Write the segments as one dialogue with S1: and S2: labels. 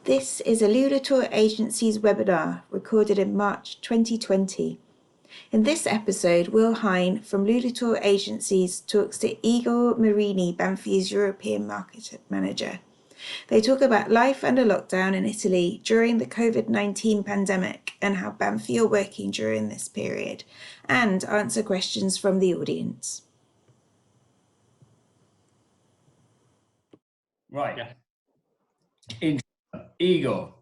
S1: This is a Louis Latour Agencies webinar recorded in March 2020. In this episode, Will Hine from Louis Latour Agencies talks to Jgor Marini, Banfi's European Market Manager. They talk about life under lockdown in Italy during the COVID-19 pandemic and how Banfi are working during this period, and answer questions from the audience.
S2: Right. Jgor.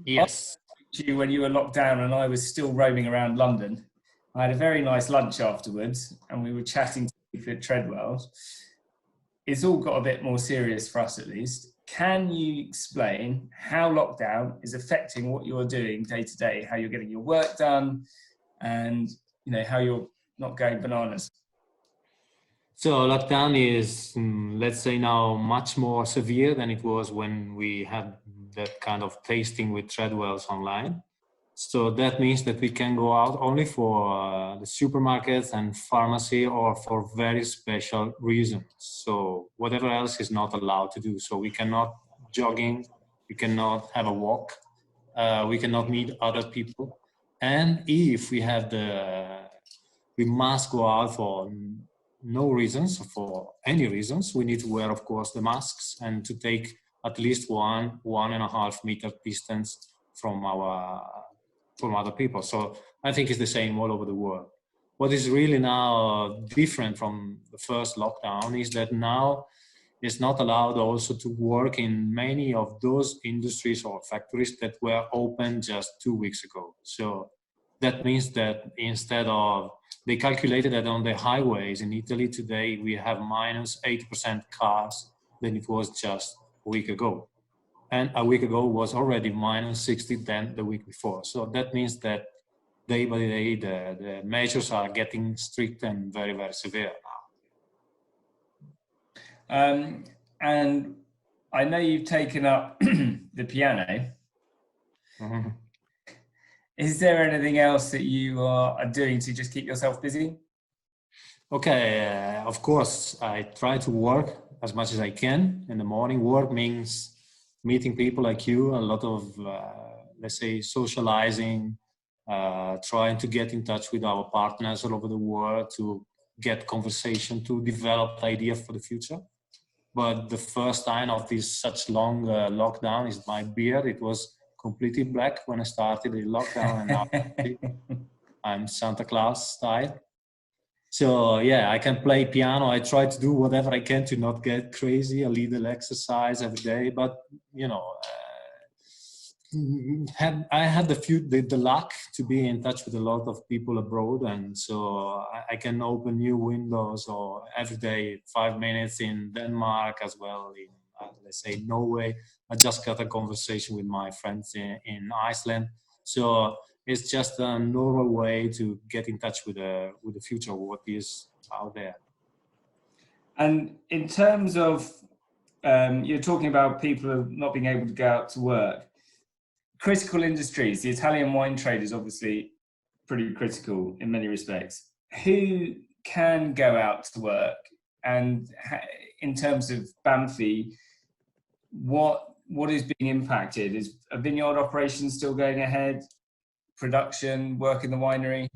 S3: Yes.
S2: You when you were locked down and I was still roaming around London. I had a very nice lunch afterwards and we were chatting to Treadwell. It's all got a bit more serious for us at least. Can you explain how lockdown is affecting what you're doing day to day, how you're getting your work done and how you're not going bananas?
S3: So lockdown is, let's say now, much more severe than it was when we had that kind of tasting with Treadwells online. So that means that we can go out only for the supermarkets and pharmacy or for very special reasons. So whatever else is not allowed to do. So we cannot jogging, we cannot have a walk, we cannot meet other people. And if we have we must go out for no reasons, for any reasons, we need to wear, of course, the masks and to take at least 1.5 meter distance from other people. So I think it's the same all over the world. What is really now different from the first lockdown is that now it's not allowed also to work in many of those industries or factories that were open just 2 weeks ago. So that means that instead of, they calculated that on the highways in Italy today, we have minus 80% cars than it was just a week ago. And a week ago was already minus 60 than the week before. So that means that day by day, the measures are getting strict and very, very severe
S2: now. And I know you've taken up the piano.
S3: Mm-hmm.
S2: Is there anything else that you are doing to just keep yourself busy?
S3: Okay, of course, I try to work as much as I can. In the morning, work means meeting people like you, a lot of, let's say, socializing, trying to get in touch with our partners all over the world to get conversation, to develop ideas for the future. But the first sign of this such long lockdown is my beard. It was completely black when I started the lockdown, and now I'm Santa Claus style. So yeah, I can play piano. I try to do whatever I can to not get crazy, a little exercise every day. But I had the luck to be in touch with a lot of people abroad, and so I can open new windows or every day 5 minutes in Denmark as well in let's say Norway. I just got a conversation with my friends in Iceland. So it's just a normal way to get in touch with the future, what is out there.
S2: And in terms of, you're talking about people not being able to go out to work. Critical industries, the Italian wine trade is obviously pretty critical in many respects. Who can go out to work? And in terms of Banfi, what is being impacted? Is a vineyard operation still going ahead? Production, work in the winery?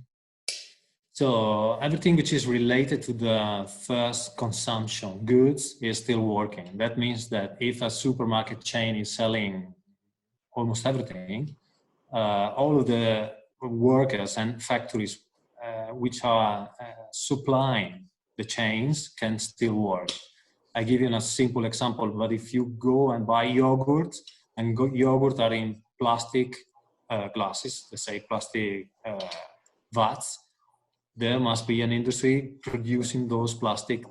S3: So everything which is related to the first consumption goods is still working. That means that if a supermarket chain is selling almost everything, all of the workers and factories which are supplying the chains can still work. I give you a simple example, but if you go and buy yogurt, and yogurt are in plastic glasses, let's say plastic vats, there must be an industry producing those plastic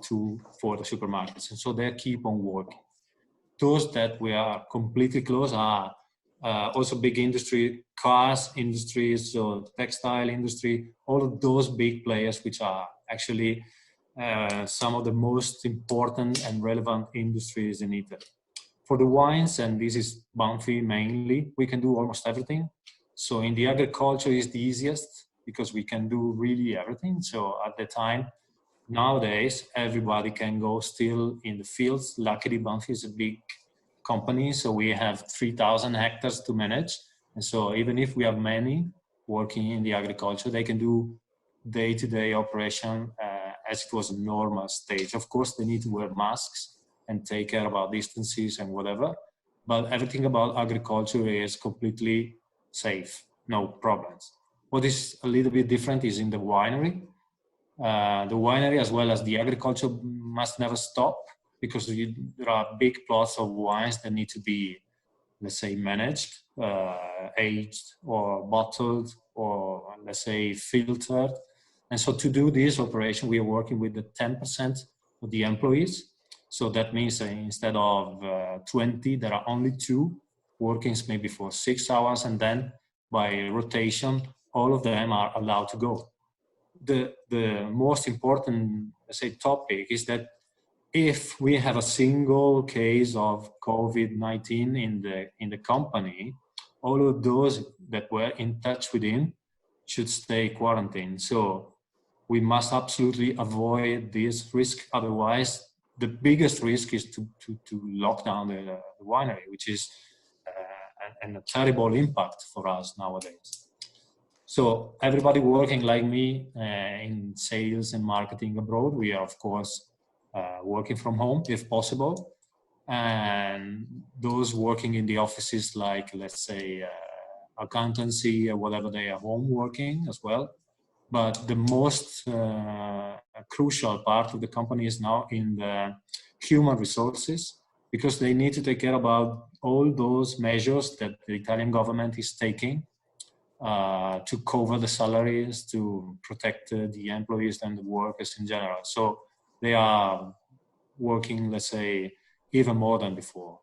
S3: for the supermarkets. And so they keep on working. Those that we are completely close are also big industry, cars industries, so textile industry, all of those big players which are actually some of the most important and relevant industries in Italy. For the wines, and this is Banfi mainly, we can do almost everything. So in the agriculture is the easiest because we can do really everything. So at the time, nowadays, everybody can go still in the fields. Luckily, Banfi is a big company, so we have 3,000 hectares to manage. And so even if we have many working in the agriculture, they can do day-to-day operation as it was a normal stage. Of course, they need to wear masks and take care about distances and whatever, but everything about agriculture is completely safe, no problems. What is a little bit different is in the winery. The winery as well as the agriculture must never stop, because there are big plots of wines that need to be, let's say, managed, aged or bottled, or let's say filtered. And so to do this operation, we are working with the 10% of the employees. So that means instead of 20, there are only 2 working maybe for 6 hours, and then by rotation, all of them are allowed to go. The most important, let's say, topic is that if we have a single case of COVID-19 in the company, all of those that were in touch with him should stay quarantined. So we must absolutely avoid this risk. Otherwise, the biggest risk is to lock down the winery, which is a terrible impact for us nowadays. So everybody working like me in sales and marketing abroad, we are of course working from home if possible. And those working in the offices, like let's say accountancy or whatever, they are home working as well. But the most crucial part of the company is now in the human resources, because they need to take care about all those measures that the Italian government is taking to cover the salaries, to protect the employees and the workers in general. So they are working, let's say, even more than before.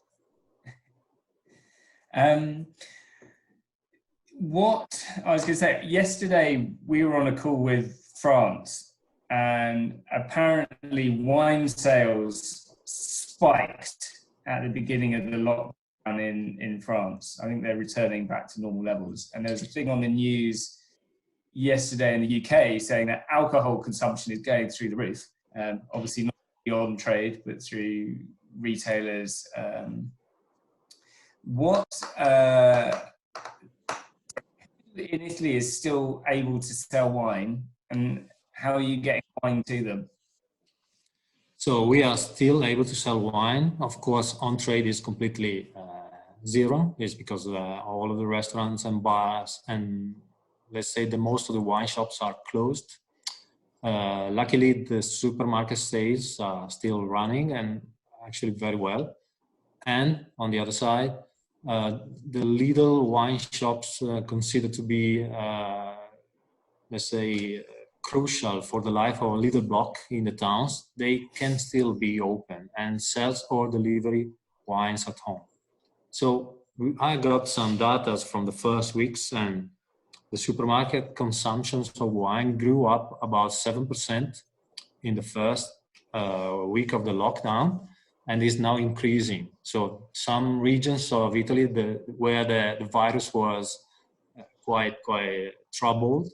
S2: What I was going to say, yesterday we were on a call with France, and apparently wine sales spiked at the beginning of the lockdown in France. I think they're returning back to normal levels. And there was a thing on the news yesterday in the UK saying that alcohol consumption is going through the roof. Obviously not beyond trade, but through retailers. What in Italy is still able to sell wine, and how are you getting wine to them?
S3: So we are still able to sell wine. Of course, on trade is completely zero. It's because all of the restaurants and bars and let's say the most of the wine shops are closed. Luckily, the supermarket sales are still running and actually very well. And on the other side, the little wine shops considered to be, let's say, crucial for the life of a little block in the towns, they can still be open and sell or delivery wines at home. So I got some data from the first weeks, and the supermarket consumptions of wine grew up about 7% in the first week of the lockdown, and is now increasing. So some regions of Italy where the virus was quite troubled,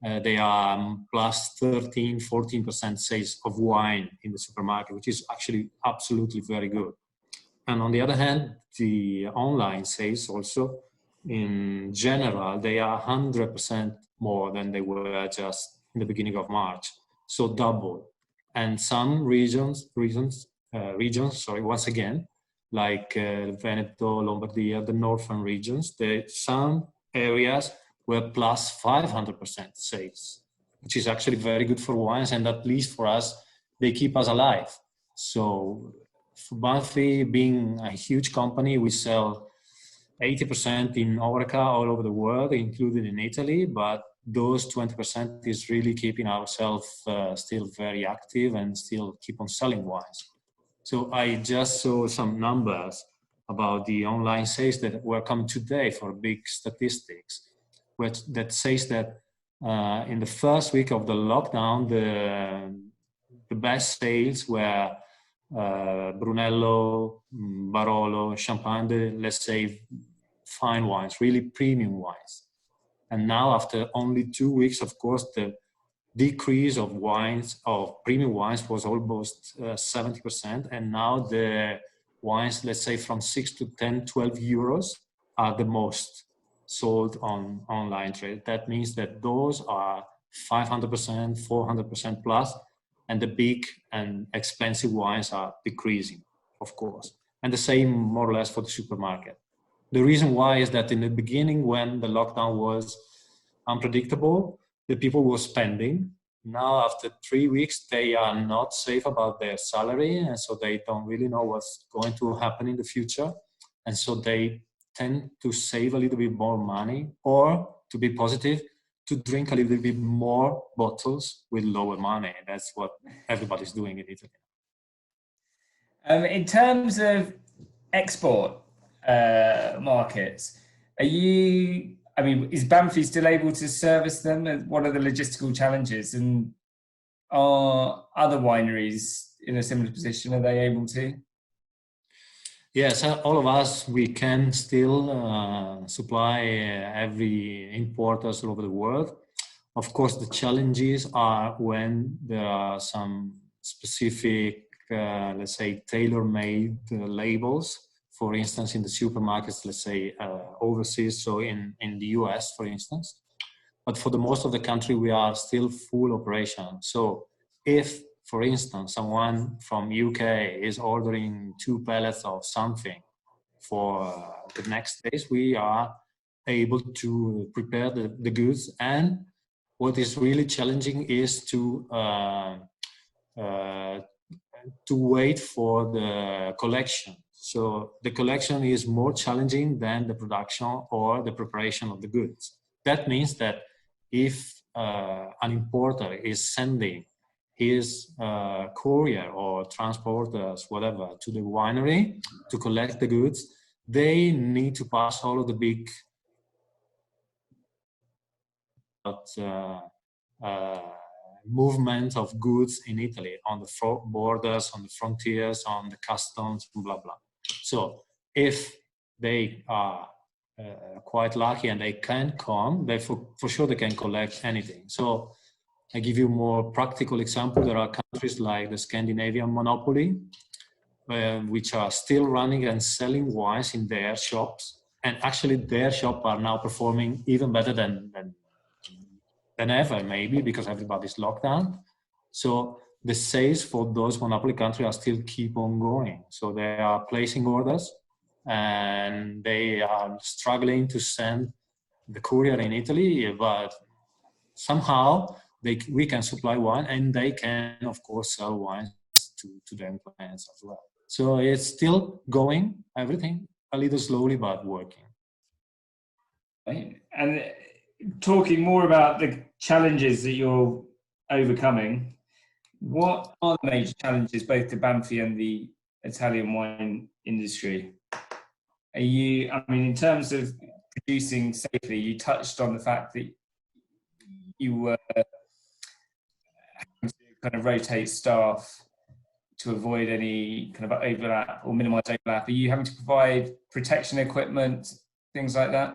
S3: they are plus 13, 14% sales of wine in the supermarket, which is actually absolutely very good. And on the other hand, the online sales also, in general, they are 100% more than they were just in the beginning of March. So double. And some regions, once again, like Veneto, Lombardia, the northern regions, some areas were plus 500% sales, which is actually very good for wines, and at least for us, they keep us alive. So for Banfi, being a huge company, we sell 80% in HoReCa all over the world, including in Italy, but those 20% is really keeping ourselves still very active and still keep on selling wines. So I just saw some numbers about the online sales that were coming today for big statistics, which that says that in the first week of the lockdown, the best sales were Brunello, Barolo, Champagne, let's say fine wines, really premium wines. And now after only 2 weeks, of course, the decrease of wines, of premium wines, was almost 70%. And now the wines, let's say from 6 to 10, 12 euros are the most sold on online trade. That means that those are 500%, 400% plus, and the big and expensive wines are decreasing, of course. And the same more or less for the supermarket. The reason why is that in the beginning, when the lockdown was unpredictable, the people were spending. Now, after 3 weeks, they are not safe about their salary, and so they don't really know what's going to happen in the future. And so they tend to save a little bit more money, or to be positive, to drink a little bit more bottles with lower money. That's what everybody's doing in Italy.
S2: In terms of export markets, is Banfi still able to service them? What are the logistical challenges? And are other wineries in a similar position? Are they able to?
S3: Yes, all of us, we can still supply every importers all over the world. Of course, the challenges are when there are some specific, let's say, tailor-made labels. For instance, in the supermarkets, let's say overseas, so in the US, for instance. But for the most of the country, we are still full operation. So if, for instance, someone from UK is ordering 2 pallets of something for the next days, we are able to prepare the goods. And what is really challenging is to wait for the collection. So the collection is more challenging than the production or the preparation of the goods. That means that if an importer is sending his courier or transporters, whatever, to the winery to collect the goods, they need to pass all of the big movement of goods in Italy on the borders, on the frontiers, on the customs, blah, blah. So if they are quite lucky and they can come, they for sure they can collect anything. So I give you a more practical example. There are countries like the Scandinavian monopoly, which are still running and selling wines in their shops. And actually their shops are now performing even better than ever, maybe, because everybody's locked down. So the sales for those monopoly countries are still keep on going. So they are placing orders and they are struggling to send the courier in Italy, but somehow we can supply wine and they can, of course, sell wines to their clients as well. So it's still going, everything a little slowly, but working.
S2: And talking more about the challenges that you're overcoming, what are the major challenges both to Banfi and the Italian wine industry? In terms of producing safely, you touched on the fact that you were having to kind of rotate staff to avoid any kind of overlap or minimize overlap. Are you having to provide protection equipment, things like that?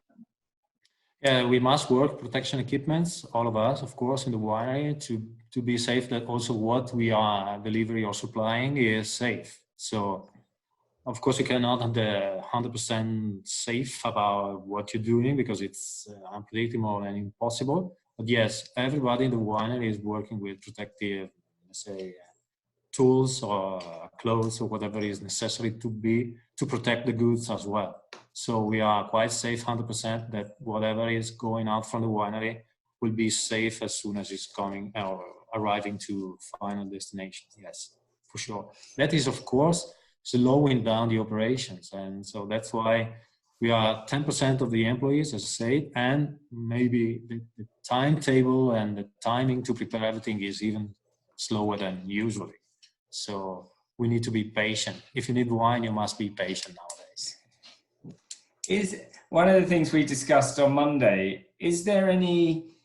S3: Yeah, we must work protection equipments, all of us, of course, in the winery to be safe that also what we are delivering or supplying is safe. So, of course, you cannot be 100% safe about what you're doing because it's unpredictable and impossible. But yes, everybody in the winery is working with protective, let's say, tools or clothes or whatever is necessary to protect the goods as well. So we are quite safe 100% that whatever is going out from the winery will be safe as soon as it's coming or arriving to final destination. Yes, for sure. That is, of course, slowing down the operations. And so that's why we are 10% of the employees, as I said, and maybe the timetable and the timing to prepare everything is even slower than usually. So we need to be patient. If you need wine, you must be patient nowadays.
S2: Is one of the things we discussed on Monday, is there any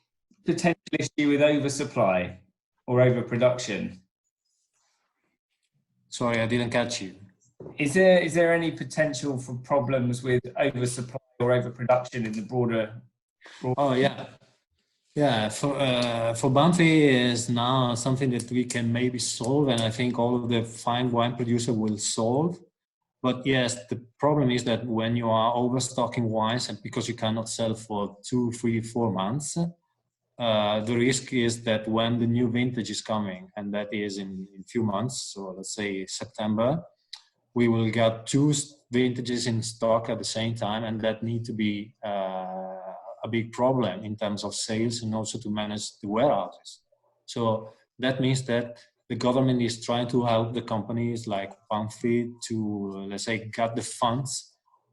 S2: potential issue with oversupply or overproduction?
S3: Sorry, I didn't catch you.
S2: Is there any potential for problems with oversupply or overproduction in the broader?
S3: Oh, yeah. Yeah, for Banfi is now something that we can maybe solve, and I think all of the fine wine producers will solve. But yes, the problem is that when you are overstocking wines, and because you cannot sell for 2, 3, 4 months, the risk is that when the new vintage is coming, and that is in few months, so let's say September, we will get 2 vintages in stock at the same time, and that need to be a big problem in terms of sales and also to manage the warehouses. So that means that the government is trying to help the companies like Banfi to, let's say, get the funds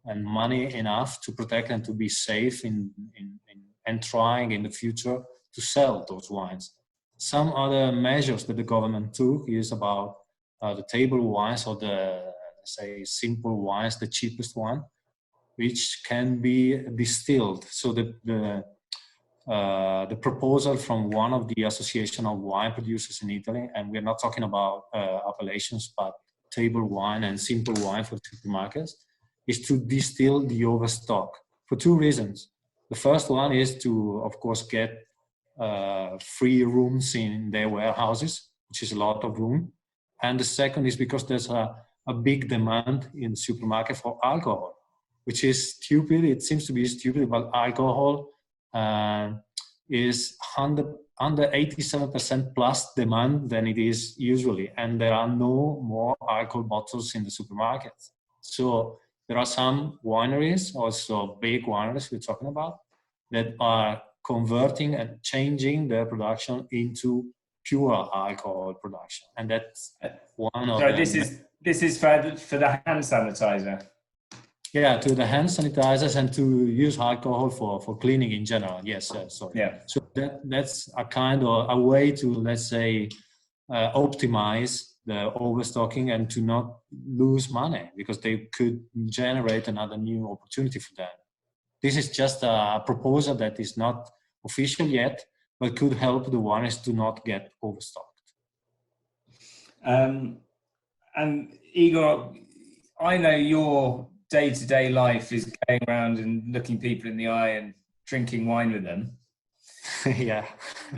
S3: and money enough to protect and to be safe and trying in the future to sell those wines. Some other measures that the government took is about the table wines, or the, say, simple wines, the cheapest one, which can be distilled. So the proposal from one of the association of wine producers in Italy, and we're not talking about appellations, but table wine and simple wine for supermarkets, is to distill the overstock for 2 reasons. The first one is to, of course, get free rooms in their warehouses, which is a lot of room. And the second is because there's a big demand in the supermarket for alcohol, which is stupid. It seems to be stupid, but alcohol is under 87% plus demand than it is usually. And there are no more alcohol bottles in the supermarkets. So there are some wineries, also big wineries we're talking about, that are converting and changing their production into pure alcohol production. And that's one of
S2: So this is for the hand sanitizer.
S3: Yeah, to the hand sanitizers and to use alcohol for cleaning in general. Yes, sorry.
S2: Yeah.
S3: So that's a kind of a way to, let's say, optimize the overstocking and to not lose money, because they could generate another new opportunity for them. This is just a proposal that is not official yet, but could help the wineries to not get overstocked.
S2: And Igor, I know your day-to-day life is going around and looking people in the eye and drinking wine with them.
S3: Yeah.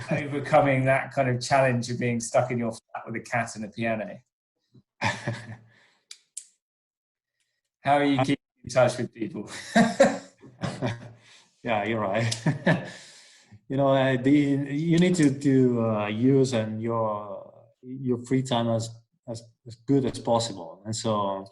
S2: Overcoming that kind of challenge of being stuck in your flat with a cat and a piano. How are you keeping in touch with people?
S3: Yeah, you're right. You know, you need to use and your free time as good as possible. And so,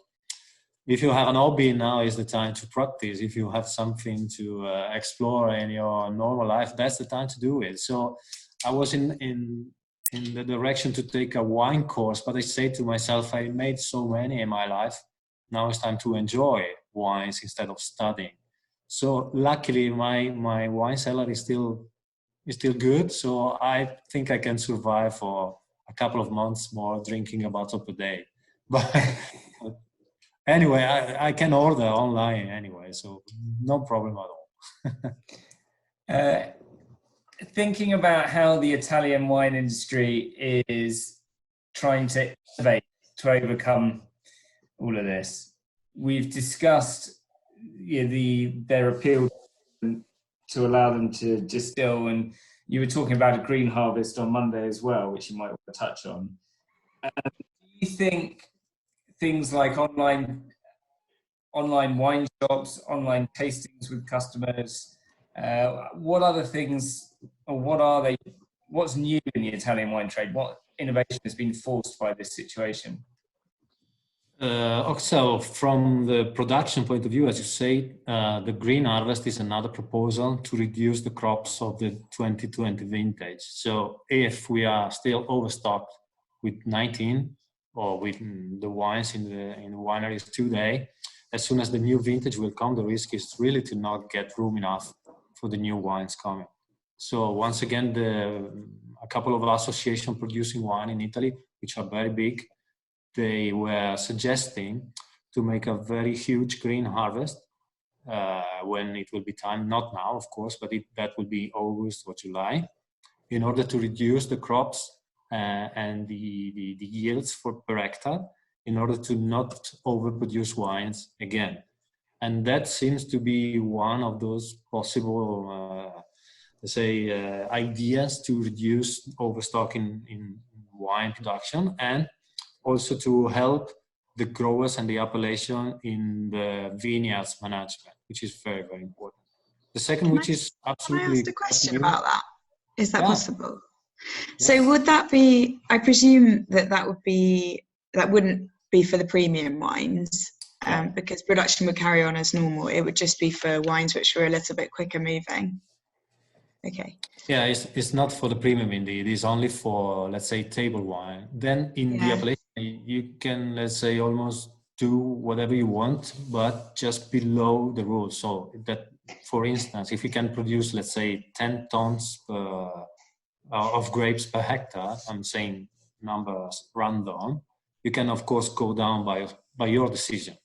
S3: if you have an hobby, now is the time to practice. If you have something to explore in your normal life, that's the time to do it. So, I was in the direction to take a wine course, but I say to myself, I made so many in my life. Now it's time to enjoy wines instead of studying. So luckily, my wine cellar is still good. So I think I can survive for a couple of months more, drinking a bottle per day. But anyway, I can order online anyway, so no problem at all.
S2: Thinking about how the Italian wine industry is trying to innovate to overcome all of this, we've discussed their appeal to allow them to distill, and you were talking about a green harvest on Monday as well, which you might want to touch on. Do you think things like online wine shops, online tastings with customers, what other things, or what are they? What's new in the Italian wine trade? What innovation has been forced by this situation?
S3: So from the production point of view, as you say, the green harvest is another proposal to reduce the crops of the 2020 vintage. So if we are still overstocked with 19 or with the wines in the wineries today, as soon as the new vintage will come, the risk is really to not get room enough for the new wines coming. So once again, a couple of associations producing wine in Italy, which are very big, they were suggesting to make a very huge green harvest when it will be time, not now, of course, but that will be August or July, in order to reduce the crops and the yields per hectare, in order to not overproduce wines again. And that seems to be one of those possible, ideas to reduce overstock in wine production, and also to help the growers and the appellation in the vineyards management, which is very, very important. The second, which is absolutely...
S4: Can I ask a question about that? Is that possible?
S3: Yes.
S4: So would that be, I presume that wouldn't be for the premium wines, because production would carry on as normal. It would just be for wines which were a little bit quicker moving. Okay.
S3: Yeah, it's not for the premium indeed. It's only for, let's say, table wine. Then in the appellation, you can, let's say, almost do whatever you want, but just below the rules. So that, for instance, if you can produce, let's say, 10 tons of grapes per hectare, I'm saying numbers random, you can of course go down by your decision,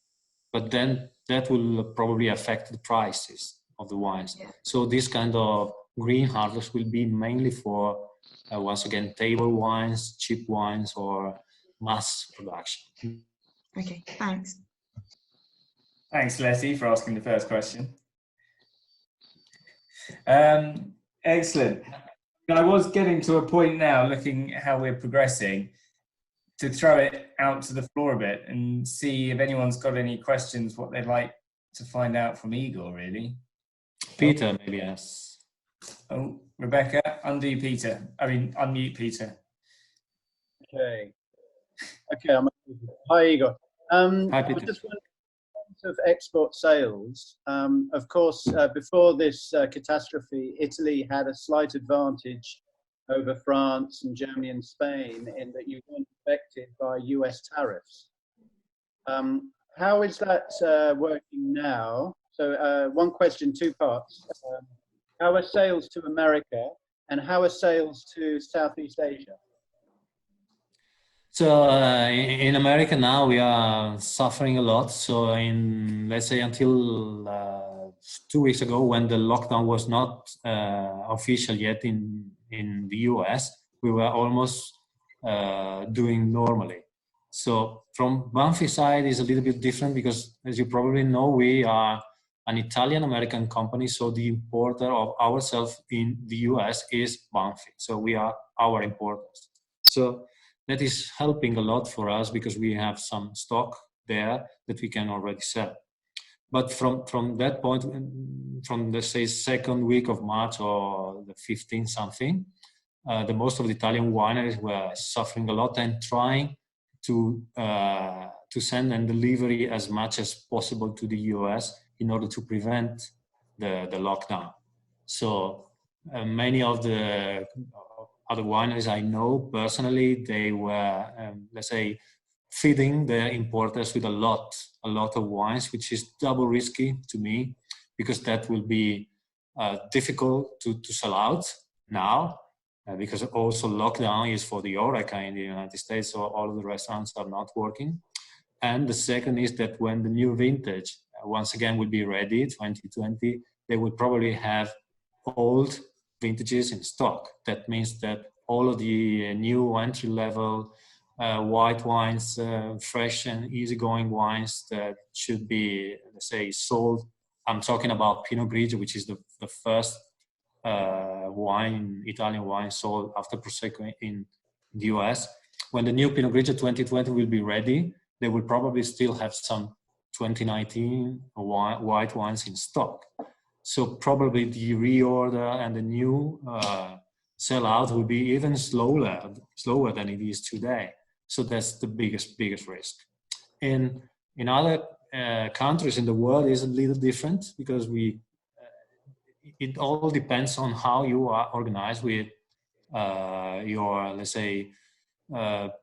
S3: but then that will probably affect the prices of the wines. Yeah. So this kind of green harvest will be mainly for once again table wines, cheap wines, or mass production.
S4: Okay, thanks.
S2: Thanks, Leslie, for asking the first question. Excellent. I was getting to a point now, looking at how we're progressing, to throw it out to the floor a bit and see if anyone's got any questions, what they'd like to find out from Jgor, really.
S3: Peter, maybe, yes.
S2: Oh, Rebecca, unmute Peter.
S5: Okay. Okay, hi, Jgor.
S3: Hi, Peter.
S5: I just wondered, in terms of export sales, of course, before this catastrophe, Italy had a slight advantage over France and Germany and Spain in that you weren't affected by US tariffs. How is that working now? So one question, two parts. How are sales to America and how are sales to Southeast Asia?
S3: So in America now we are suffering a lot. So in, let's say, until 2 weeks ago, when the lockdown was not official yet in the US, we were almost doing normally. So from Banfi side is a little bit different because, as you probably know, we are an Italian-American company. So the importer of ourselves in the US is Banfi. So we are our importers. So that is helping a lot for us because we have some stock there that we can already sell. But from that point, from let's say second week of March or the 15th something, the most of the Italian wineries were suffering a lot and trying to send and delivery as much as possible to the US in order to prevent the lockdown. So many of the other wineries I know personally, they were, let's say, feeding their importers with a lot of wines, which is double risky to me, because that will be difficult to sell out now, because also lockdown is for the HoReCa in the United States, so all of the restaurants are not working. And the second is that when the new vintage, once again, will be ready, 2020, they will probably have old vintages in stock. That means that all of the new entry-level white wines, fresh and easygoing wines that should be, let's say, sold. I'm talking about Pinot Grigio, which is the first Italian wine sold after Prosecco in the US. When the new Pinot Grigio 2020 will be ready, they will probably still have some 2019 white wines in stock. So probably the reorder and the new sellout will be even slower than it is today. So that's the biggest risk. In other countries in the world is a little different because it all depends on how you are organized with your, let's say,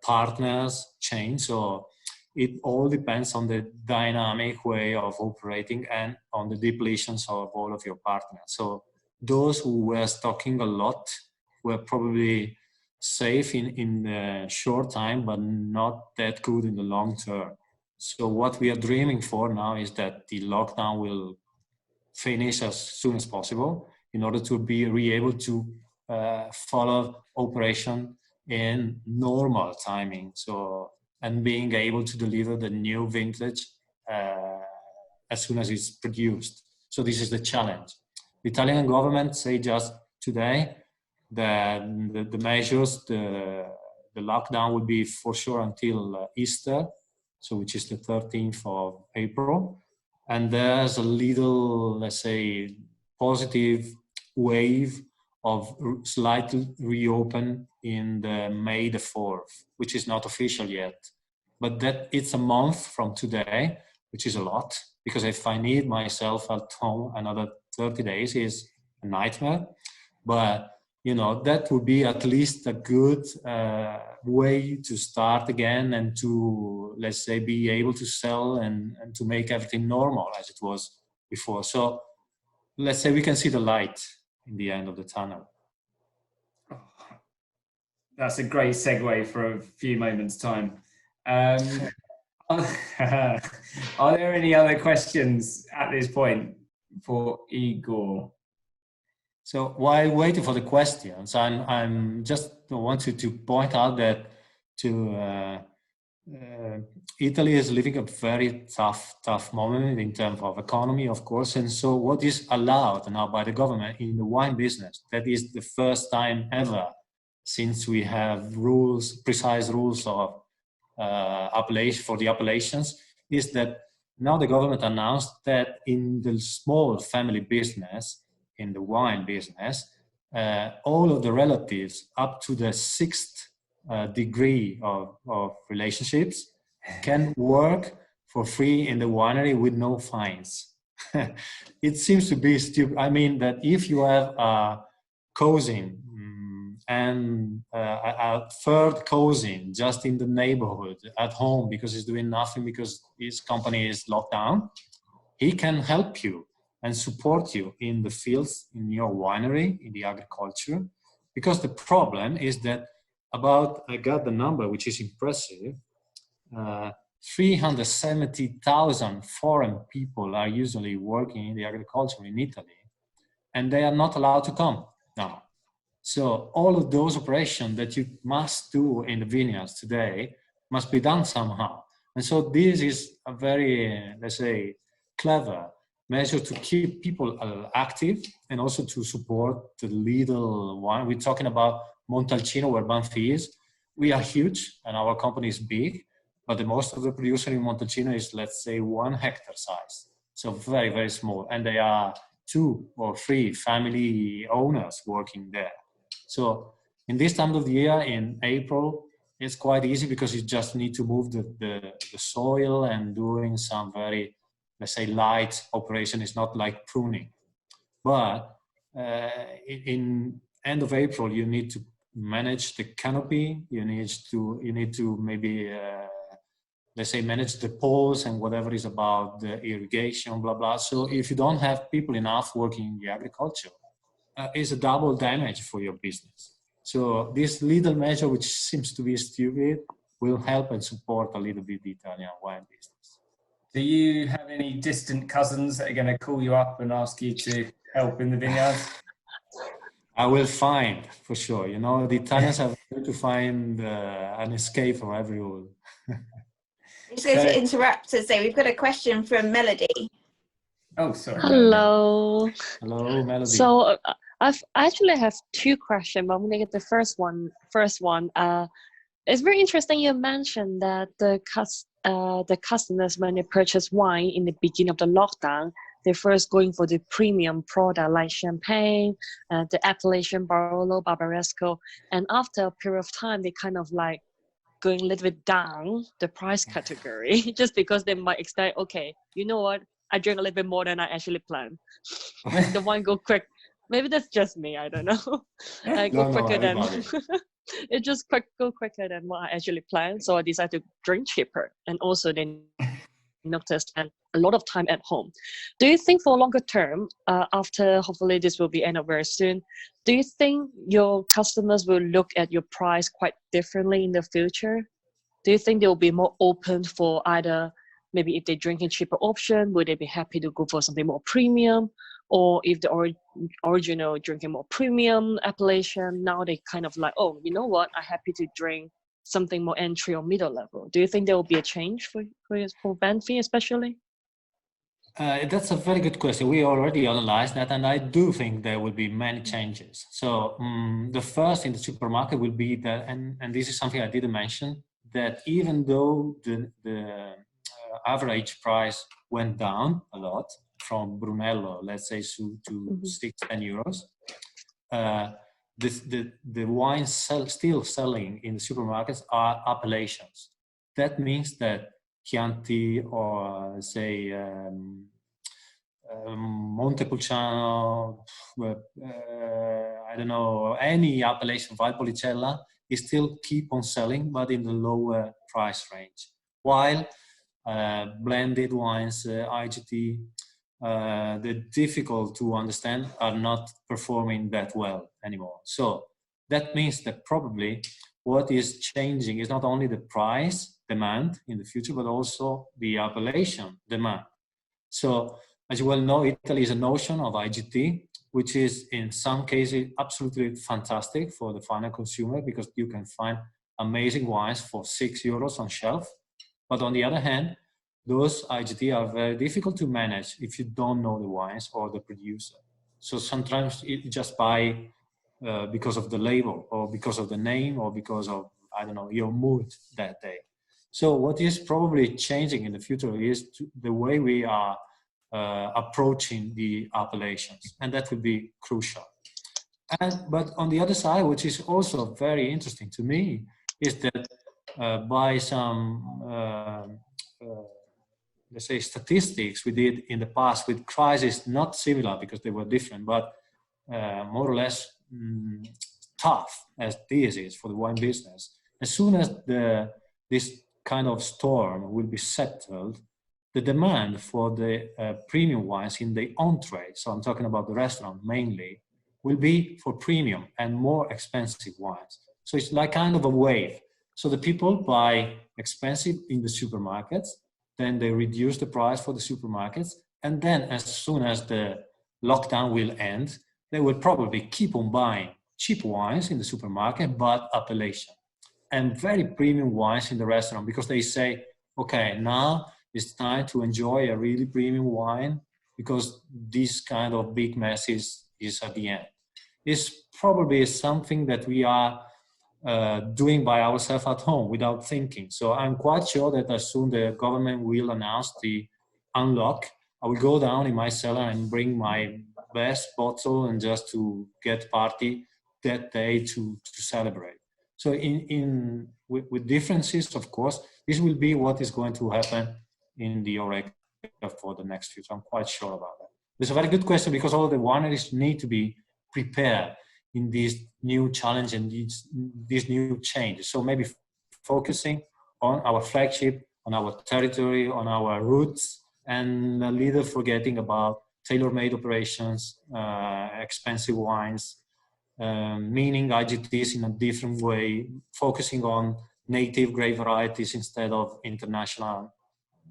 S3: partners chain. So it all depends on the dynamic way of operating and on the depletions of all of your partners. So those who were stocking a lot were probably safe in the short time, but not that good in the long term. So what we are dreaming for now is that the lockdown will finish as soon as possible in order to be able to follow operation in normal timing. So, and being able to deliver the new vintage as soon as it's produced. So this is the challenge. The Italian government say just today that the measures, the lockdown will be for sure until Easter, so which is the 13th of April. And there's a little, let's say, positive wave of slightly reopen in the May the 4th, which is not official yet. But that it's a month from today, which is a lot, because if I need myself at home another 30 days is a nightmare. But, you know, that would be at least a good way to start again and to, let's say, be able to sell and to make everything normal as it was before. So let's say we can see the light in the end of the tunnel.
S2: That's a great segue for a few moments' time. Are there any other questions at this point for Jgor?
S3: So while waiting for the questions, I'm just wanted to point out that Italy is living a very tough moment in terms of economy, of course. And so what is allowed now by the government in the wine business, that is the first time ever since we have precise rules of appellation for the appellations, is that now the government announced that in the small family business, in the wine business, all of the relatives up to the 6th degree of relationships can work for free in the winery with no fines. It seems to be stupid. I mean, that if you have a cousin and a third cousin just in the neighborhood at home because he's doing nothing because his company is locked down, he can help you and support you in the fields, in your winery, in the agriculture. Because the problem is that I got the number, which is impressive, 370,000 foreign people are usually working in the agriculture in Italy, and they are not allowed to come now. So all of those operations that you must do in the vineyards today must be done somehow. And so this is a very, let's say, clever measure to keep people active and also to support the little wine. We're talking about Montalcino, where Banfi is. We are huge and our company is big, but the most of the producer in Montalcino is, let's say, 1 hectare size. So very, very small. And they are 2 or 3 family owners working there. So in this time of the year, in April, it's quite easy because you just need to move the soil and doing some very, let's say, light operation. Is not like pruning. But in end of April, you need to manage the canopy. You need to maybe, let's say, manage the poles and whatever is about the irrigation, blah, blah. So if you don't have people enough working in the agriculture, it's a double damage for your business. So this little measure, which seems to be stupid, will help and support a little bit the Italian wine business.
S2: Do you have any distant cousins that are going to call you up and ask you to help in the vineyards?
S3: I will find, for sure. You know, the Italians have to find an escape from every rule.
S1: I'm just going to interrupt to say we've got a question from Melody.
S2: Oh, sorry.
S6: Hello.
S3: Hello, Melody.
S6: So I actually have 2 questions, but I'm going to get the first one. It's very interesting you mentioned that the customers, when they purchase wine in the beginning of the lockdown, they're first going for the premium product like champagne, the appellation Barolo, Barbaresco, and after a period of time, they kind of like going a little bit down the price category just because they might expect, okay, you know what, I drink a little bit more than I actually planned. The wine go quick. Maybe that's just me, I don't know. Quicker than it just go quicker than what I actually planned. So I decided to drink cheaper, and also then noticed and a lot of time at home. Do you think for longer term, after hopefully this will be end up very soon, do you think your customers will look at your price quite differently in the future? Do you think they will be more open for either, maybe if they drink a cheaper option, would they be happy to go for something more premium? Or if the original drinking more premium appellation, now they kind of like, oh, you know what, I'm happy to drink something more entry or middle level. Do you think there will be a change for Banfi especially?
S3: That's a very good question. We already analyzed that, and I do think there will be many changes. So the first in the supermarket will be that, and this is something I didn't mention, that even though the average price went down a lot from Brunello, let's say, to 6-10 euros, the wines still selling in the supermarkets are appellations. That means that Chianti or say Montepulciano, I don't know, any appellation, Valpolicella, is still keep on selling, but in the lower price range. While blended wines, IGT, they're difficult to understand, are not performing that well anymore. So that means that probably what is changing is not only the price demand in the future, but also the appellation demand. So as you well know, Italy is a notion of IGT, which is in some cases absolutely fantastic for the final consumer, because you can find amazing wines for 6 euros on shelf. But on the other hand, those IGT are very difficult to manage if you don't know the wines or the producer. So sometimes you just buy because of the label, or because of the name, or because of, I don't know, your mood that day. So what is probably changing in the future is the way we are approaching the appellations, and that will be crucial. But on the other side, which is also very interesting to me, is that by some let's say statistics we did in the past with crisis, not similar because they were different, but more or less tough as this is for the wine business. As soon as this kind of storm will be settled, the demand for the premium wines in the on-trade, so I'm talking about the restaurant mainly, will be for premium and more expensive wines. So it's like kind of a wave. So the people buy expensive in the supermarkets, then they reduce the price for the supermarkets, and then as soon as the lockdown will end, they will probably keep on buying cheap wines in the supermarket, but appellation, and very premium wines in the restaurant, because they say, okay, now it's time to enjoy a really premium wine, because this kind of big mess is at the end. It's probably something that we are doing by ourselves at home without thinking. So I'm quite sure that as soon the government will announce the unlock, I will go down in my cellar and bring my best bottle and just to get party that day to celebrate. So with differences, of course, this will be what is going to happen in the HoReCa for the next future. I'm quite sure about that. It's a very good question, because all the wineries need to be prepared in this new challenge and these new changes. So maybe focusing on our flagship, on our territory, on our roots, and a little forgetting about tailor-made operations, expensive wines, meaning IGTs in a different way, focusing on native grape varieties instead of international.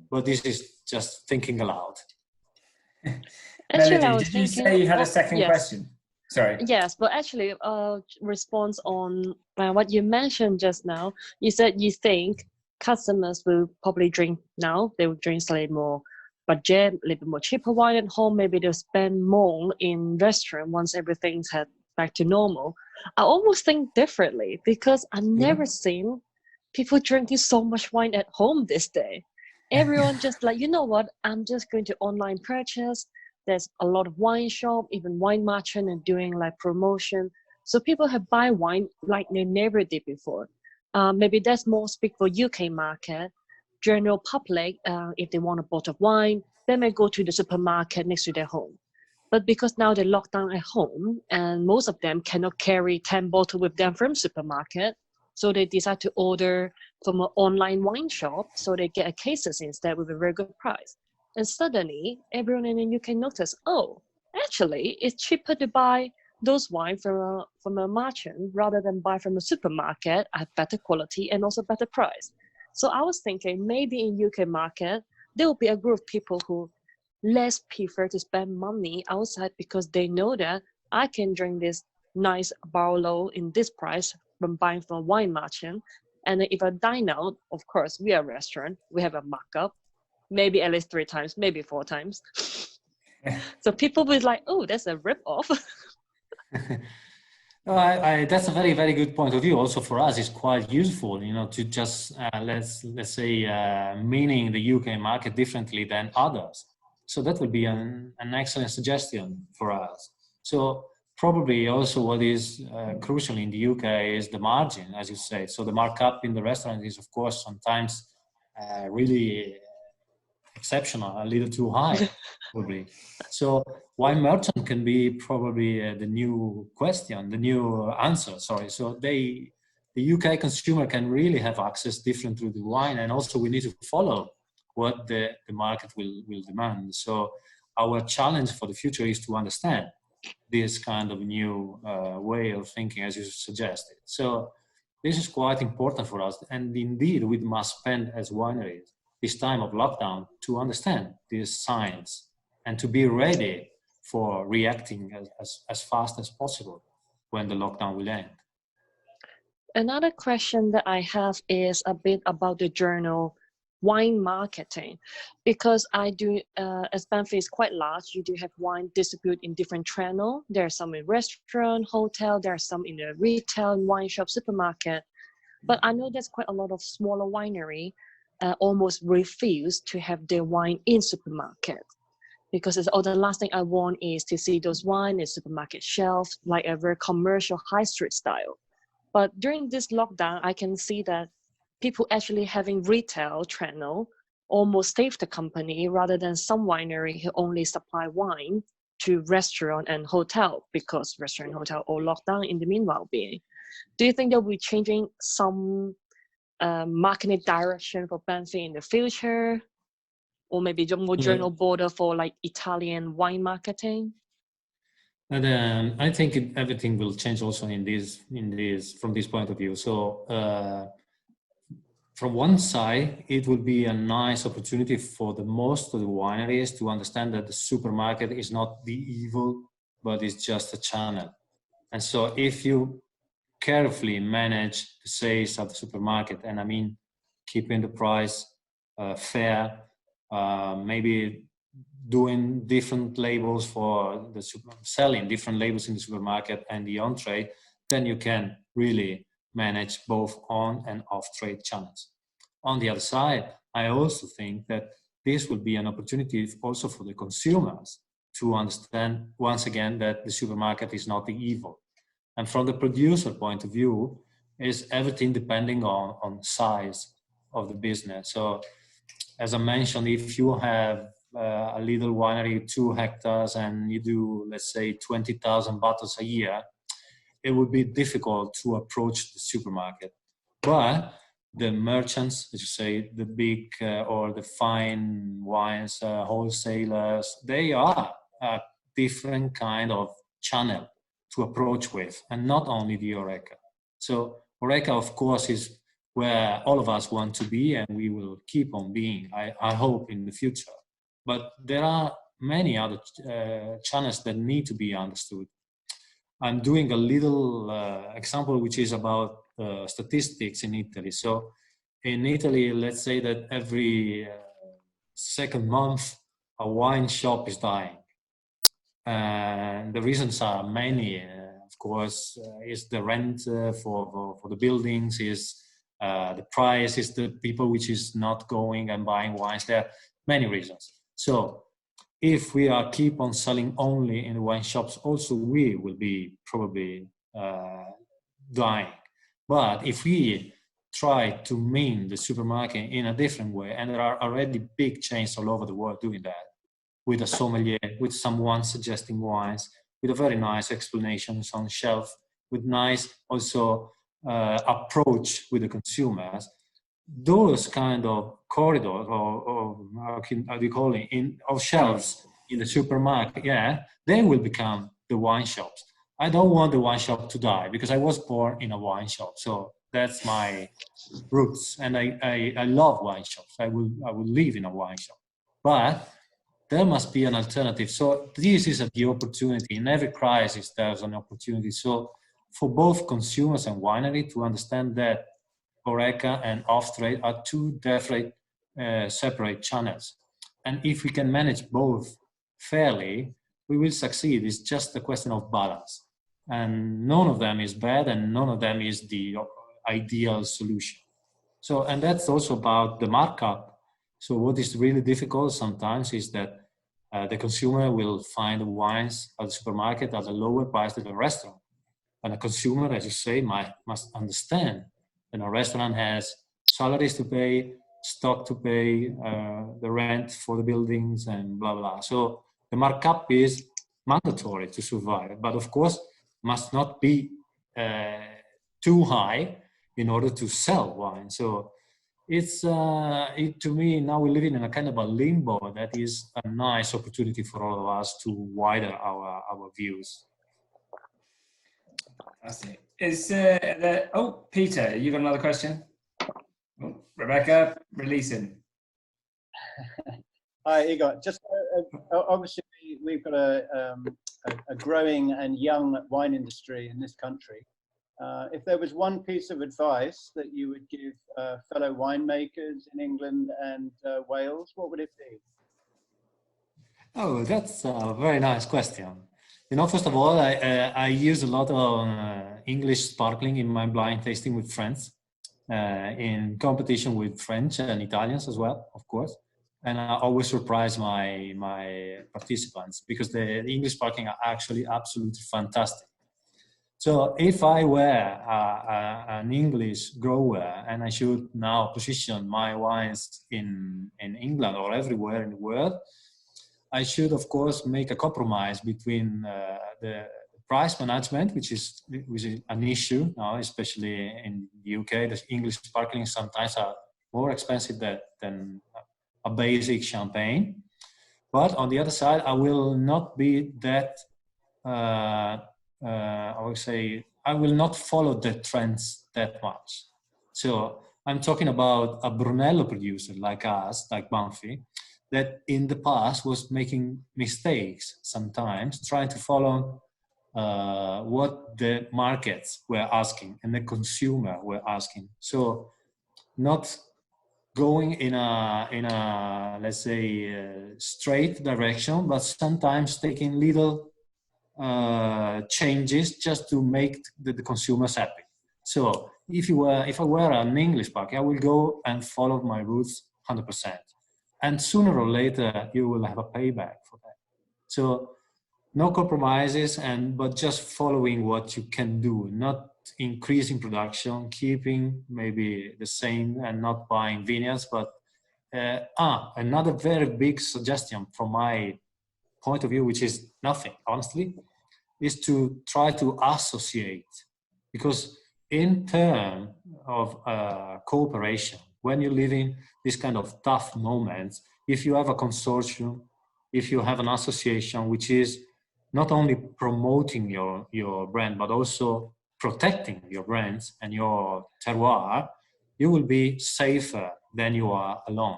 S3: But this is just thinking aloud.
S6: Actually,
S2: Melody,
S6: I was
S2: did you
S6: thinking,
S2: say you had a second
S6: yes.
S2: question? Sorry.
S6: Yes, but actually, response on what you mentioned just now. You said you think customers will probably drink now. They will drink slightly more budget, a little bit more cheaper wine at home. Maybe they'll spend more in restaurant once everything's had back to normal. I almost think differently, because I've never seen people drinking so much wine at home this day. Everyone just like, you know what? I'm just going to online purchase. There's a lot of wine shop, even wine merchant, and doing like promotion. So people have buy wine like they never did before. Maybe that's more speak for UK market. General public, if they want a bottle of wine, they may go to the supermarket next to their home. But because now they're locked down at home, and most of them cannot carry 10 bottles with them from supermarket, so they decide to order from an online wine shop, so they get a cases instead with a very good price. And suddenly, everyone in the UK notice, oh, actually, it's cheaper to buy those wine from a merchant rather than buy from a supermarket at better quality and also better price. So I was thinking maybe in UK market, there will be a group of people who less prefer to spend money outside, because they know that I can drink this nice Barolo in this price from buying from a wine merchant. And if I dine out, of course, we are a restaurant, we have a markup, maybe at least 3 times, maybe 4 times. So people will like, oh, that's a rip-off.
S3: That's a very, very good point of view. Also for us, it's quite useful, to just let's say meaning the UK market differently than others. So that would be an excellent suggestion for us. So probably also what is crucial in the UK is the margin, as you say. So the markup in the restaurant is, of course, sometimes really exceptional, a little too high, probably. So wine merchant can be probably the new question, the new answer, sorry. So the UK consumer can really have access different to the wine, and also we need to follow what the market will demand. So our challenge for the future is to understand this kind of new way of thinking, as you suggested. So this is quite important for us, and indeed we must spend as wineries this time of lockdown to understand these signs and to be ready for reacting as fast as possible when the lockdown will end.
S6: Another question that I have is a bit about the journal wine marketing, because I do, as Banfi is quite large, you do have wine distribute in different channels. There are some in restaurant, hotel, there are some in the retail, wine shop, supermarket. But I know there's quite a lot of smaller winery almost refuse to have their wine in supermarket, because it's, the last thing I want is to see those wine in supermarket shelves, like a very commercial high street style. But during this lockdown, I can see that people actually having retail channel almost save the company, rather than some winery who only supply wine to restaurant and hotel, because restaurant and hotel all locked down in the meanwhile being. Do you think they'll be changing some marketing direction for Banfi in the future, or maybe more journal border for like Italian wine marketing?
S3: And I think everything will change also in this from this point of view. So from one side, it will be a nice opportunity for the most of the wineries to understand that the supermarket is not the evil, but it's just a channel. And so if you carefully manage the sales at the supermarket, and I mean keeping the price fair, maybe doing different labels for the selling different labels in the supermarket and the on-trade, then you can really manage both on and off-trade channels. On the other side, I also think that this will be an opportunity also for the consumers to understand once again that the supermarket is not the evil. And from the producer point of view, is everything depending on size of the business. So as I mentioned, if you have a little winery, 2 hectares, and you do, let's say, 20,000 bottles a year, it would be difficult to approach the supermarket. But the merchants, as you say, the big or the fine wines, wholesalers, they are a different kind of channel to approach with, and not only the HoReCa. So HoReCa, of course, is where all of us want to be, and we will keep on being, I hope, in the future. But there are many other channels that need to be understood. I'm doing a little example, which is about statistics in Italy. So in Italy, let's say that every second month, a wine shop is dying. And the reasons are many. Of course, is the rent for the buildings, is the price, is the people which is not going and buying wines. There are many reasons. So if we are keep on selling only in the wine shops, also we will be probably dying. But if we try to mean the supermarket in a different way, and there are already big chains all over the world doing that, with a sommelier, with someone suggesting wines, with a very nice explanations on shelf, with nice also approach with the consumers, those kind of corridors or how do you call it, of shelves in the supermarket, yeah, they will become the wine shops. I don't want the wine shop to die, because I was born in a wine shop, so that's my roots, and I love wine shops. I will live in a wine shop, but there must be an alternative. So this is the opportunity. In every crisis, there's an opportunity. So for both consumers and winery to understand that HoReCa and off-trade are 2 different separate channels. And if we can manage both fairly, we will succeed. It's just a question of balance. and none of them is bad, and none of them is the ideal solution. So, and that's also about the markup. So what is really difficult sometimes is that the consumer will find the wines at the supermarket at a lower price than the restaurant. And a consumer, as you say, must understand that a restaurant has salaries to pay, stock to pay, the rent for the buildings, and blah, blah. So the markup is mandatory to survive, but of course must not be too high in order to sell wine. So it's to me, now we live in a kind of a limbo that is a nice opportunity for all of us to widen our views.
S2: Fantastic. Is oh, Peter, you got another question? Oh, Rebecca, releasing.
S5: Hi, Igor. Just obviously, we've got a growing and young wine industry in this country. If there was one piece of advice that you would give fellow winemakers in England and Wales, what would it be?
S3: Oh, that's a very nice question. You know, first of all, I use a lot of English sparkling in my blind tasting with friends, in competition with French and Italians as well, of course. And I always surprise my participants because the English sparkling are actually absolutely fantastic. So if I were an English grower and I should now position my wines in England or everywhere in the world, I should, of course, make a compromise between the price management, which is an issue now, especially in the UK. The English sparkling sometimes are more expensive than a basic champagne. But on the other side, I will not be that, I would say, I will not follow the trends that much. So I'm talking about a Brunello producer like us, like Banfi, that in the past was making mistakes sometimes, trying to follow what the markets were asking and the consumer were asking. So not going in a let's say straight direction, but sometimes taking little changes just to make the consumers happy. So if I were an English sparkling, I will go and follow my roots 100%. And sooner or later, you will have a payback for that. So no compromises, but just following what you can do, not increasing production, keeping maybe the same and not buying vineyards. But another very big suggestion from my point of view, which is nothing, honestly, is to try to associate. Because in terms of cooperation, when you live in this kind of tough moments, if you have a consortium, if you have an association which is not only promoting your brand, but also protecting your brands and your terroir, you will be safer than you are alone.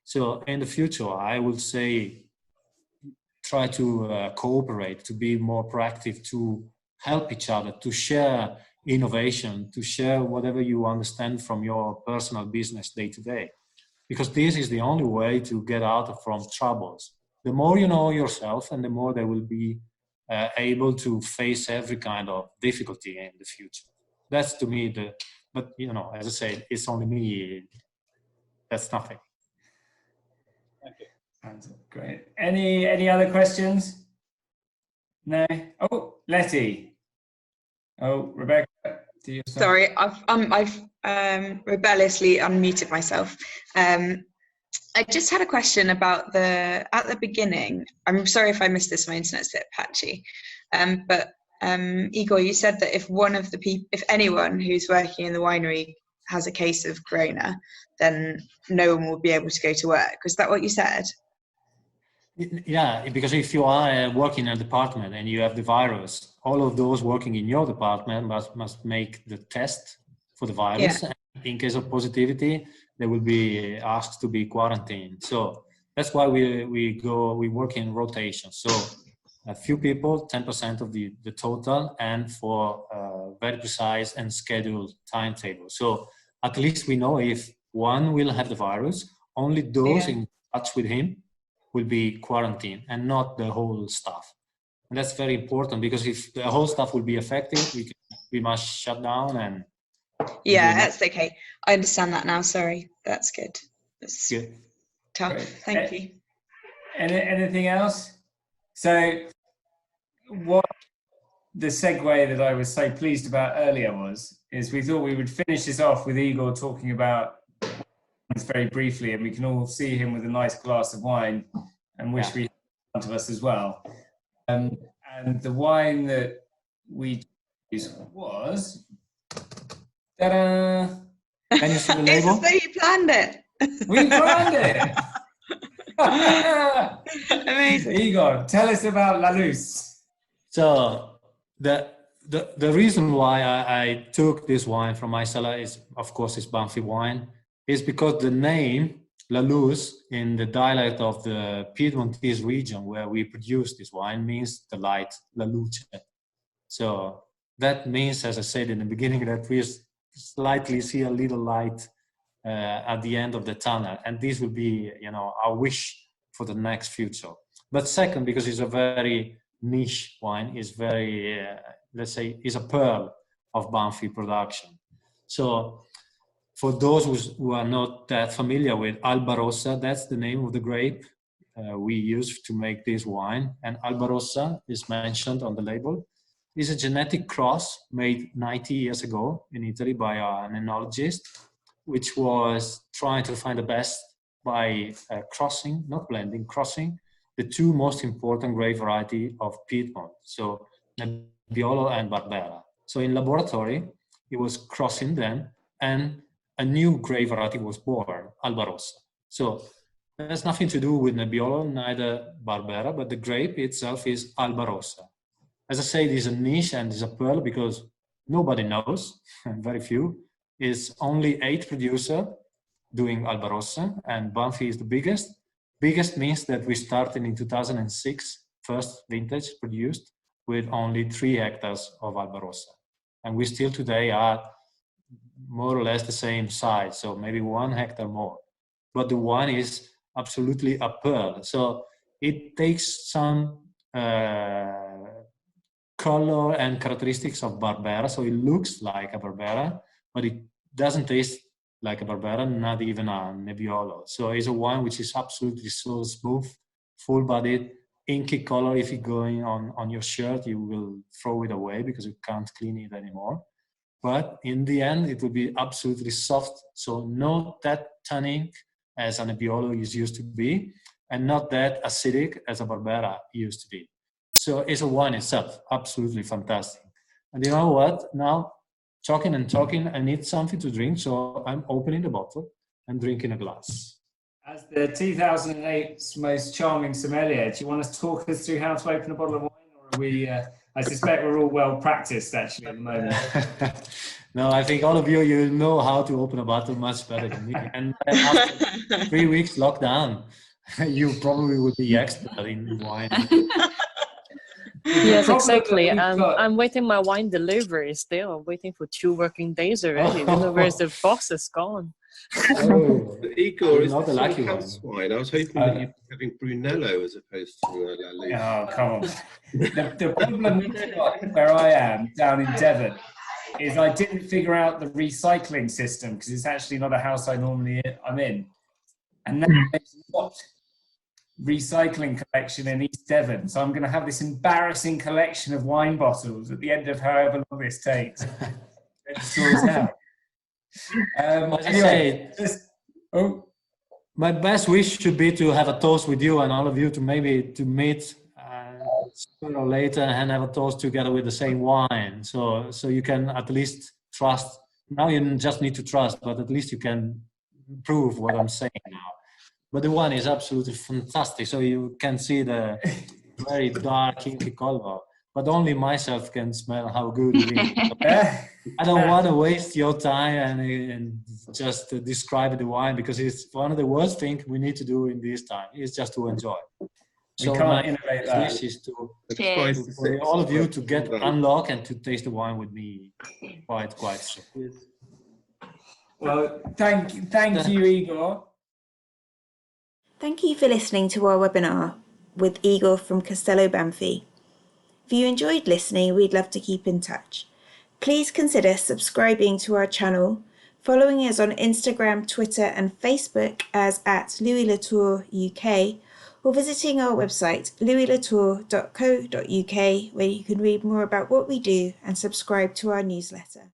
S3: So in the future, I would say, try to cooperate, to be more proactive, to help each other, to share innovation, to share whatever you understand from your personal business day to day. Because this is the only way to get out from troubles. The more you know yourself, and the more they will be able to face every kind of difficulty in the future. That's to me but you know, as I said, it's only me. That's nothing.
S5: Thank you.
S2: Sounds great. Any other questions? No. Oh, Letty. Oh, Rebecca.
S4: Sorry, I've rebelliously unmuted myself. I just had a question about at the beginning. I'm sorry if I missed this, my internet's a bit patchy. But Igor, you said that if anyone who's working in the winery has a case of corona, then no one will be able to go to work. Was that what you said?
S3: Yeah, because if you are working in a department and you have the virus, all of those working in your department must make the test for the virus.
S4: Yeah.
S3: And in case of positivity, they will be asked to be quarantined. So that's why we work in rotation. So a few people, 10% of the total, and for very precise and scheduled timetable. So at least we know if one will have the virus, only those in touch with him will be quarantined and not the whole staff. And that's very important, because if the whole stuff will be affected, we must shut down and
S4: Yeah, that's okay. I understand that now. Sorry, that's good. That's
S3: good.
S4: tough.
S2: Great.
S4: Thank you.
S2: Anything else? So what the segue that I was so pleased about earlier is we thought we would finish this off with Igor talking about wines very briefly, and we can all see him with a nice glass of wine and wish we had in front of us as well. And the wine that we used was, ta-da!
S3: Can you see the
S4: It's
S3: label?
S4: as though you planned it.
S2: We planned it!
S4: Amazing.
S2: Igor, tell us about La Luz.
S3: So the reason why I took this wine from my cellar is, of course, it's Banfi wine, is because the name La Luz in the dialect of the Piedmontese region where we produce this wine means the light, La Luce. So that means, as I said in the beginning, that we slightly see a little light at the end of the tunnel, and this will be, our wish for the next future. But second, because it's a very niche wine, is very, let's say, is a pearl of Banfi production. So for those who are not that familiar with Albarossa, that's the name of the grape we use to make this wine. And Albarossa is mentioned on the label. It's a genetic cross made 90 years ago in Italy by an enologist, which was trying to find the best by crossing, not blending, crossing the two most important grape variety of Piedmont, so Nebbiolo and Barbera. So in laboratory, it was crossing them, and a new grape variety was born, Albarossa. So it has nothing to do with Nebbiolo, neither Barbera, but the grape itself is Albarossa. As I say, it is a niche and is a pearl because nobody knows, and very few. Is only 8 producers doing Albarossa, and Banfi is the biggest. Biggest means that we started in 2006, first vintage produced, with only 3 hectares of Albarossa. And we still today are more or less the same size, so maybe 1 hectare more. But the wine is absolutely a pearl. So it takes some color and characteristics of Barbera, so it looks like a Barbera, but it doesn't taste like a Barbera, not even a Nebbiolo. So it's a wine which is absolutely so smooth, full-bodied, inky color. If you're going on your shirt, you will throw it away because you can't clean it anymore. But in the end, it will be absolutely soft, so not that tannic as a Nebbiolo is used to be, and not that acidic as a Barbera used to be. So it's a wine itself, absolutely fantastic. And you know what? Now, talking and talking, I need something to drink, so I'm opening the bottle and drinking a glass.
S2: As the 2008's most charming sommelier, do you want to talk us through how to open a bottle of wine, or are we? I suspect we're all well practiced actually at the moment.
S3: No, I think all of you know how to open a bottle much better than me. And after 3 weeks lockdown, you probably would be expert in wine.
S6: Yes, exactly. I'm waiting my wine delivery still. I'm waiting for 2 working days already. I don't know where's the box is gone.
S7: Oh, Igor, is
S3: not
S7: this
S3: the lucky
S7: house
S3: one.
S7: wine? I was hoping that you'd be having Brunello as opposed to La Luz.
S2: Oh, come on. The problem we've got where I am, down in Devon, is I didn't figure out the recycling system because it's actually not a house I'm in. And now there's not recycling collection in East Devon. So I'm going to have this embarrassing collection of wine bottles at the end of however long this takes. Anyway,
S3: my best wish should be to have a toast with you and all of you to meet sooner or later and have a toast together with the same wine. So you can at least trust. Now you just need to trust, but at least you can prove what I'm saying now. But the wine is absolutely fantastic. So you can see the very dark, inky color. But only myself can smell how good it is. I don't want to waste your time and just describe the wine because it's one of the worst things we need to do in this time. It's just to enjoy. So my wish is for all of you to get unlocked and to taste the wine with me quite soon.
S2: Well, thank you, Igor.
S1: Thank you for listening to our webinar with Igor from Castello Banfi. If you enjoyed listening, we'd love to keep in touch. Please consider subscribing to our channel, following us on Instagram, Twitter and Facebook as @Louis Latour UK, or visiting our website louislatour.co.uk, where you can read more about what we do and subscribe to our newsletter.